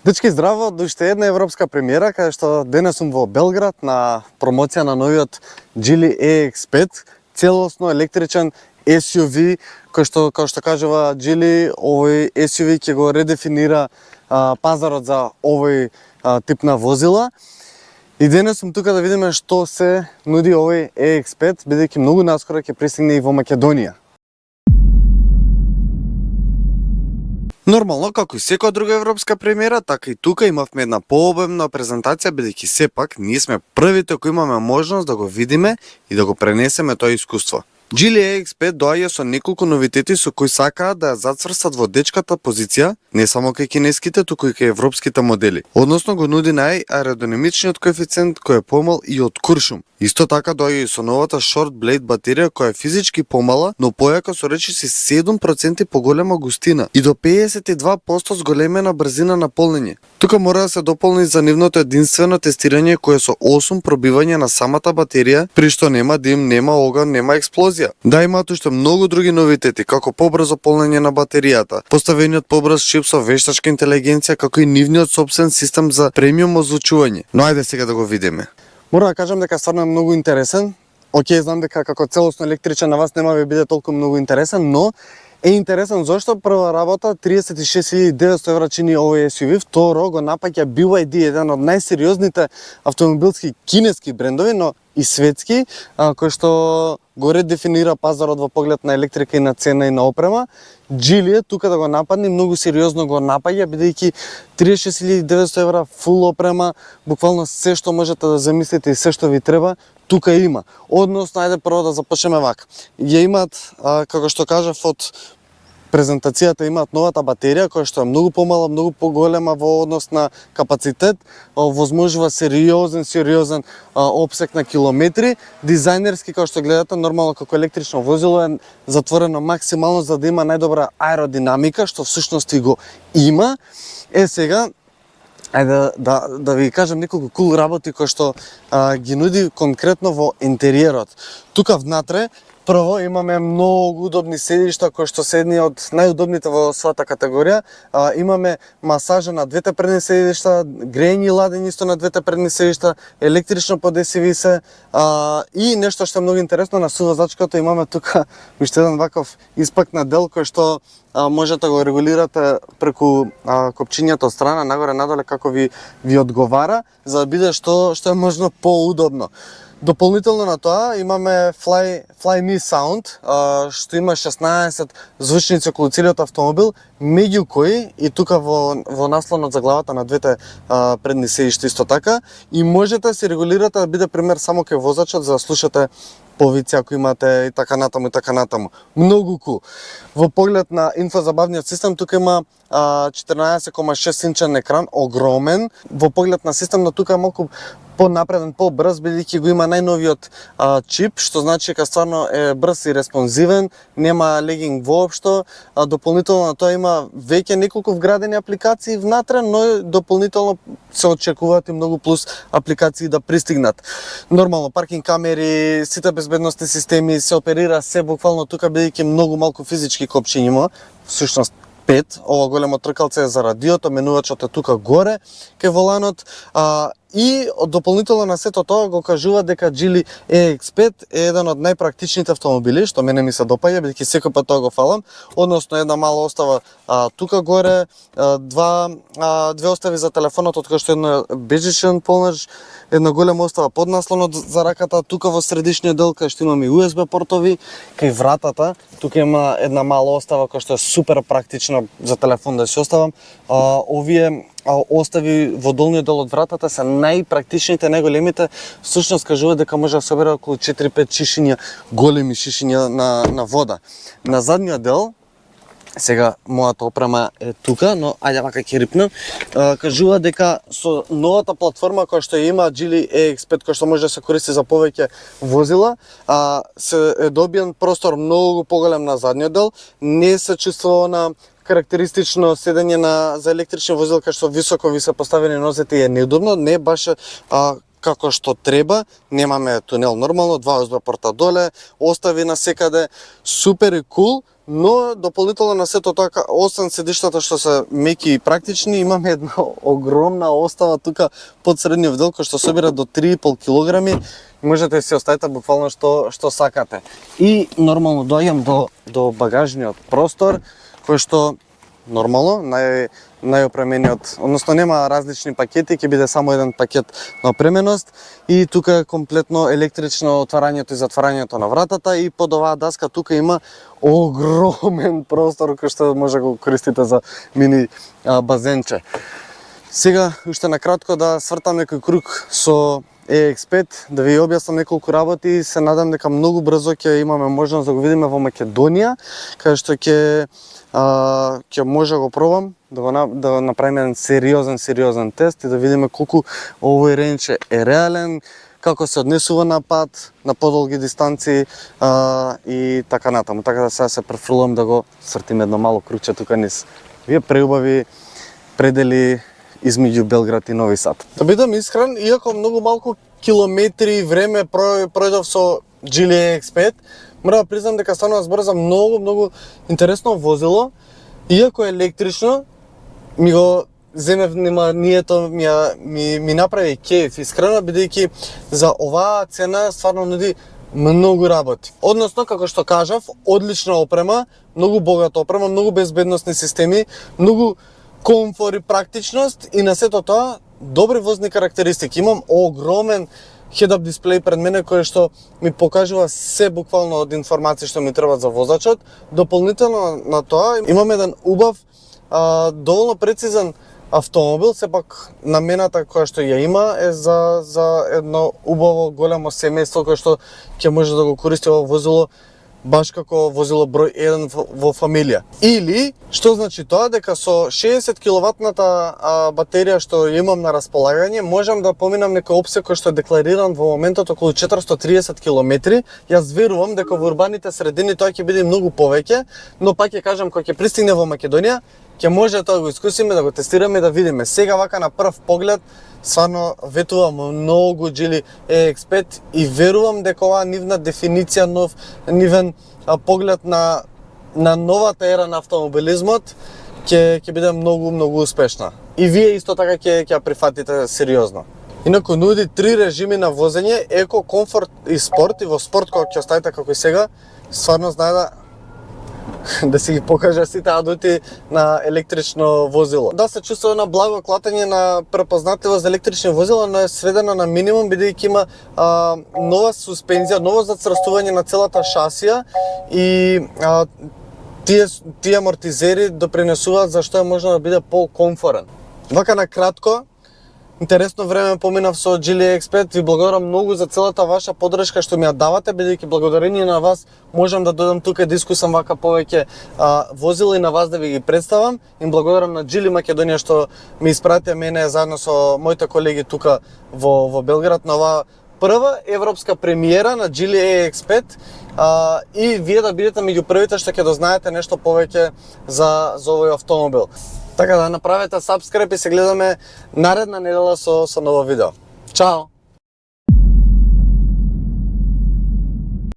Дечки, здраво, до уште една европска премиера, каде што денес сум во Белград на промоција на новиот Geely EX5, целосно електричен SUV, кој што, како што кажува Geely, овој SUV ќе го редефинира пазарот за овој тип на возила. И денес сум тука да видиме што се нуди овој EX5, бидејќи многу наскоро ќе пристигне и во Македонија. Нормално, како и секоја друга европска премиера, така и тука имавме една пообемна презентација, бидејќи сепак ние сме првите кои имаме можност да го видиме и да го пренесеме тоа искуство. Geely EX5 доаѓа со неколку новитети со кои сакаат да ја зацврстат во дечката позиција, не само кај кинеските, туку и кај европските модели. Односно го нуди најаеродинамичниот коефициент кој е помал и од куршум. Исто така доаѓа и со новата Short Blade батерија која е физички помала, но појака со речиси 7% поголема густина и до 52% зголемена брзина на полнење. Тука мора да се дополни за нивното единствено тестирање кое е со 8 пробивања на самата батерија, при што нема дим, нема оган, нема експлозија. Да, имаат уште многу други новитети, како побрзо полнење на батеријата, поставениот побрз чип со вештачка интелигенција, како и нивниот сопствен систем за премиум озвучување. Но ајде сега да го видиме. Мора да кажам дека стварно е многу интересен. Океј, знам дека како целосно електричен на вас нема ви биде толку многу интересен, но е интересен зашто прва работа 36.900 евра чини овој SUV, второ го напаќа BYD, еден од најсериозните автомобилски кинески брендови, но и светски, кој што го редефинира пазарот во поглед на електрика и на цена и на опрема. Geely е тука да го нападне, многу сериозно го напаѓа, бидејќи 36.900 евра фул опрема, буквално се што можете да замислите и се што ви треба, тука има. Односно, ајде прво да започнеме вака. Ја имаат, како што кажав, од презентацијата имаат новата батерија, која што е многу помала, многу поголема во однос на капацитет, возможува сериозен опсек на километри. Дизајнерски, како што гледате, нормално како електрично возило е затворено максимално за да има најдобра аеродинамика, што всушност и го има. Сега, ајде да ви кажам неколку кул работи кои што ги нуди конкретно во интериерот. Тука внатре прво имаме многу удобни седишта кои што се едни од најудобните во својата категорија. Имаме масажа на двете предни седишта, грејење и ладење исто на двете предни седишта, електрично подесиви се и нешто што е многу интересно на сувозачката имаме тука уште еден ваков испакнат дел кој што можете да го регулирате преку копчињето од страна, нагоре надоле како ви одговара, за да биде што е можно поудобно. Дополнително на тоа имаме Fly Me Sound, што има 16 звучници околу целиот автомобил, меѓу кои и тука во наслонот за главата на двете предни седишта исто така, и можете да се регулирате да биде пример само кај возачот за да слушате повици ако имате и така натаму. Многу кул. Во поглед на инфозабавниот систем тука има 14,6 инчен екран, огромен. Во поглед на системот тука е малку понапреден, побрз, бидејќи го има најновиот чип, што значи дека стварно е брз и респонзивен, нема легинг воопшто. Дополнително на тоа има веќе неколку вградени апликации внатре, но дополнително се очекуваат и многу плюс апликации да пристигнат. Нормално, паркинг камери, сите безбедносни системи, се оперира се буквално тука, бидејќи многу малку физички копчиња има, всушност 5, ова големо тркалце е за радиото, менувачот е тука горе кај воланот, и дополнително на сето тоа го кажува дека Geely EX5 е еден од најпрактичните автомобили, што мене ми се допаѓа, бидејќи секој пат тоа го фалам, односно една мала остава тука горе, две остави за телефонот, од кој што едно бежичен полнеж, една голема остава под наслонот за раката, тука во средишниот дел кај што имаме USB портови, кај вратата, тука има една мала остава која што е супер практична за телефон да се оставам. Овие остави во долниот дел од вратата се најпрактичните, најголемите, всушност кажува дека може да собере околу 4-5 шишиња, големи шишиња на вода. На задниот дел, сега мојата опрема е тука, но ајде вака ќе рипнам, кажува дека со новата платформа која што има Geely EX5, која што може да се користи за повеќе возила, се е добиен простор многу поголем на задниот дел, не се чувствува на карактеристично седење за електрични возила кај што високо ви се поставени нозете и е неудобно, не баш како што треба, немаме тунел нормално, два USB порта доле, остави на секаде, супер и кул, но дополнително на сето тоа, освен седиштата што се меки и практични, имаме една огромна остава тука под средниот дел кој што собира до 3,5 килограми. Можете си оставите буквално што сакате. И нормално доаѓам до багажниот простор, кој што нормално најопремениот, односно нема различни пакети, ќе биде само еден пакет на опременост и тука е комплетно електрично отварањето и затварањето на вратата и под оваа даска тука има огромен простор кој што може да го користите за мини базенче. Сега уште накратко да свртам некој круг со EX5, да ви објаснам неколку работи и се надам дека многу брзо ќе имаме можност да го видиме во Македонија, каде што ќе може да го пробам, да направиме еден сериозен тест и да видиме колку овој ренч е реален, како се однесува на пат, на подолги дистанции и така натаму. Така да сега се префрлувам да го свртим едно мало круче тука низ вие преубави предели измеѓу Белград и Нови Сад. Да бидам искрен, иако многу малку километри и време пројдов со Geely EX5, мора да признам дека станува збор за многу интересно возило. Иако е електрично, ми го земев вниманието, ми направи кеф, искрено, бидејќи за оваа цена стварно нуди многу работи. Односно, како што кажав, одлична опрема, многу богата опрема, многу безбедносни системи, многу комфор и практичност и на сето тоа добри возни карактеристики. Имам огромен head-up дисплеј пред мене кој што ми покажува се буквално од информации што ми треба за возачот. Дополнително на тоа имам еден убав, доволно прецизен автомобил, сепак намената која што ја има е за едно убаво големо семејство кое што ќе може да го користи ова возило баш како возило број 1 во фамилија. Или, што значи тоа, дека со 60 киловатната батерија што имам на располагање, можам да поминам некој опсек кој што е деклариран во моментот околу 430 километри. Јас верувам дека во урбаните средини тоа ќе биде многу повеќе, но пак ќе кажам, кога ќе пристигне во Македонија, ќе може тоа да го искусиме, да го тестираме, да видиме. Сега вака на прв поглед, стварно ветувам многу Geely EX5 и верувам дека оваа нивна дефиниција, нивен поглед на новата ера на автомобилизмот ќе биде многу успешна. И вие исто така ќе ја прифатите сериозно. Инаку нуди 3 режими на возење: еко, комфорт и спорт. И во спорт кога ќе оставите како и сега, стварно знае да си ги покажа сите адути на електрично возило. Да се чувствува на благо клатење на препознатливост за електрични возила, но е сведено на минимум бидејќи има нова суспензија, ново зацрстување на целата шасија и тие амортизери допринесуваат зашто е можно да биде по-комфорен. Вака на кратко, интересно време поминав со Geely EX5, ви благодарам многу за целата ваша поддршка што ми ја давате, бидејќи благодарение на вас можам да дојдам тука и да искусам вака повеќе возила и на вас да ви ги представам. Им благодарам на Geely Македонија што ми испратија мене заедно со моите колеги тука во Белград на оваа прва европска премиера на Geely EX5 и вие да бидете меѓу првите што ќе дознаете нешто повеќе за овој автомобил. Така да направете subscribe и се гледаме наредна недела со ново видео. Чао!